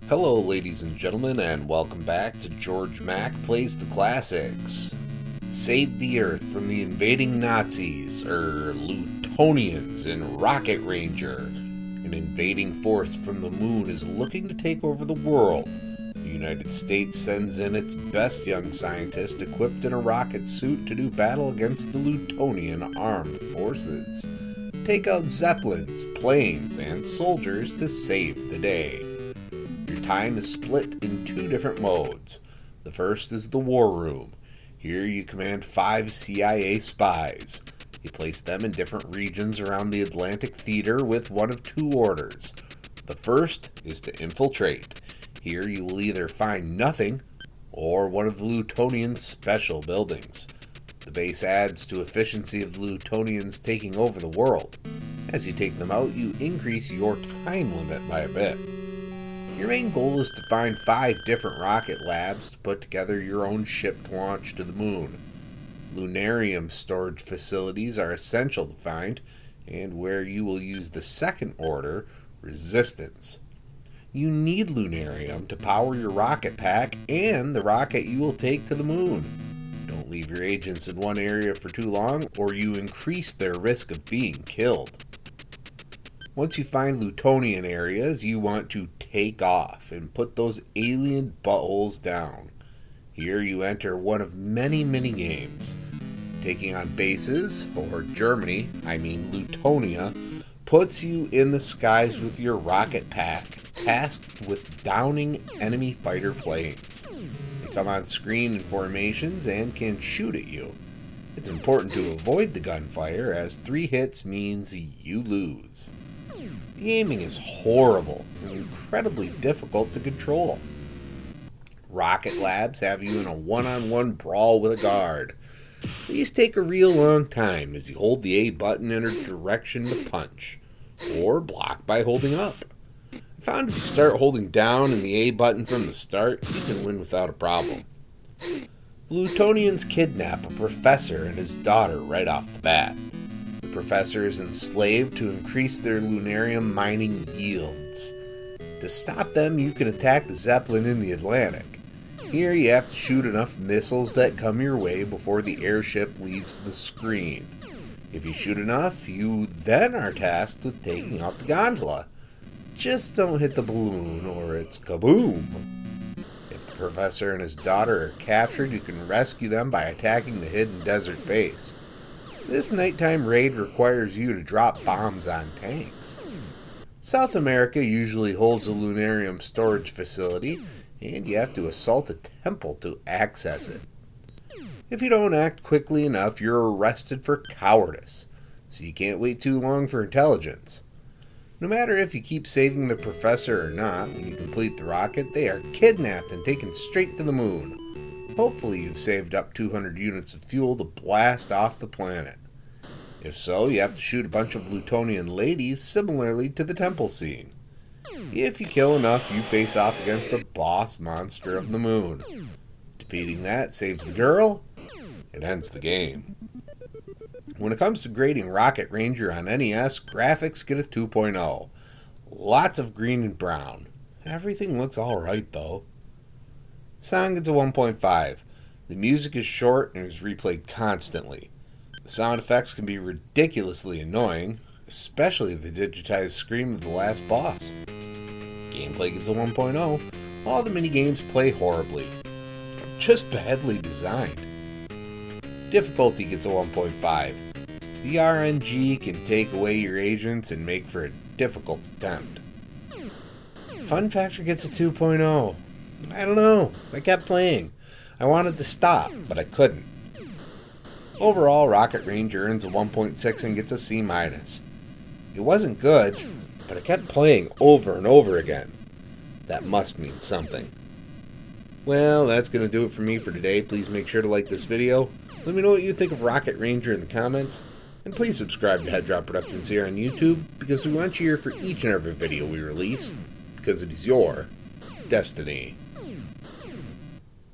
Hello ladies and gentlemen, and welcome back to Georg Mack Plays the Classics. Save the Earth from the invading Nazis, Lutonians in Rocket Ranger. An invading force from the moon is looking to take over the world. The United States sends in its best young scientist equipped in a rocket suit to do battle against the Lutonian armed forces. Take out zeppelins, planes, and soldiers to save the day. Your time is split in two different modes. The first is the War Room. Here you command 5 CIA spies. You place them in different regions around the Atlantic Theater with one of two orders. The first is to infiltrate. Here you will either find nothing or one of the Lutonians' special buildings. The base adds to efficiency of the Lutonians taking over the world. As you take them out, you increase your time limit by a bit. Your main goal is to find 5 different rocket labs to put together your own ship to launch to the moon. Lunarium storage facilities are essential to find, and where you will use the second order, resistance. You need Lunarium to power your rocket pack and the rocket you will take to the moon. Don't leave your agents in one area for too long, or you increase their risk of being killed. Once you find Lutonian areas, you want to take off and put those alien buttholes down. Here you enter one of many mini-games. Taking on bases, or Germany, Lutonia, puts you in the skies with your rocket pack, tasked with downing enemy fighter planes. They come on screen in formations and can shoot at you. It's important to avoid the gunfire, as 3 hits means you lose. The aiming is horrible and incredibly difficult to control. Rocket labs have you in a one-on-one brawl with a guard. These take a real long time as you hold the A button in a direction to punch, or block by holding up. I found if you start holding down and the A button from the start, you can win without a problem. The Lutonians kidnap a professor and his daughter right off the bat. The professor is enslaved to increase their lunarium mining yields. To stop them, you can attack the Zeppelin in the Atlantic. Here you have to shoot enough missiles that come your way before the airship leaves the screen. If you shoot enough, you then are tasked with taking out the gondola. Just don't hit the balloon or it's kaboom! If the professor and his daughter are captured, you can rescue them by attacking the hidden desert base. This nighttime raid requires you to drop bombs on tanks. South America usually holds a Lunarium storage facility, and you have to assault a temple to access it. If you don't act quickly enough, you're arrested for cowardice, so you can't wait too long for intelligence. No matter if you keep saving the professor or not, when you complete the rocket, they are kidnapped and taken straight to the moon. Hopefully you've saved up 200 units of fuel to blast off the planet. If so, you have to shoot a bunch of Lutonian ladies similarly to the temple scene. If you kill enough, you face off against the boss monster of the moon. Defeating that saves the girl, it ends the game. When it comes to grading Rocket Ranger on NES, graphics get a 2.0. Lots of green and brown. Everything looks alright though. Sound gets a 1.5. The music is short and is replayed constantly. The sound effects can be ridiculously annoying, especially the digitized scream of the last boss. Gameplay gets a 1.0. All the minigames play horribly. Just badly designed. Difficulty gets a 1.5. The RNG can take away your agents and make for a difficult attempt. Fun factor gets a 2.0. I don't know. I kept playing. I wanted to stop, but I couldn't. Overall, Rocket Ranger earns a 1.6 and gets a C-. It wasn't good, but I kept playing over and over again. That must mean something. Well, that's going to do it for me for today. Please make sure to like this video. Let me know what you think of Rocket Ranger in the comments. And please subscribe to Head Drop Productions here on YouTube, because we want you here for each and every video we release, because it is your destiny.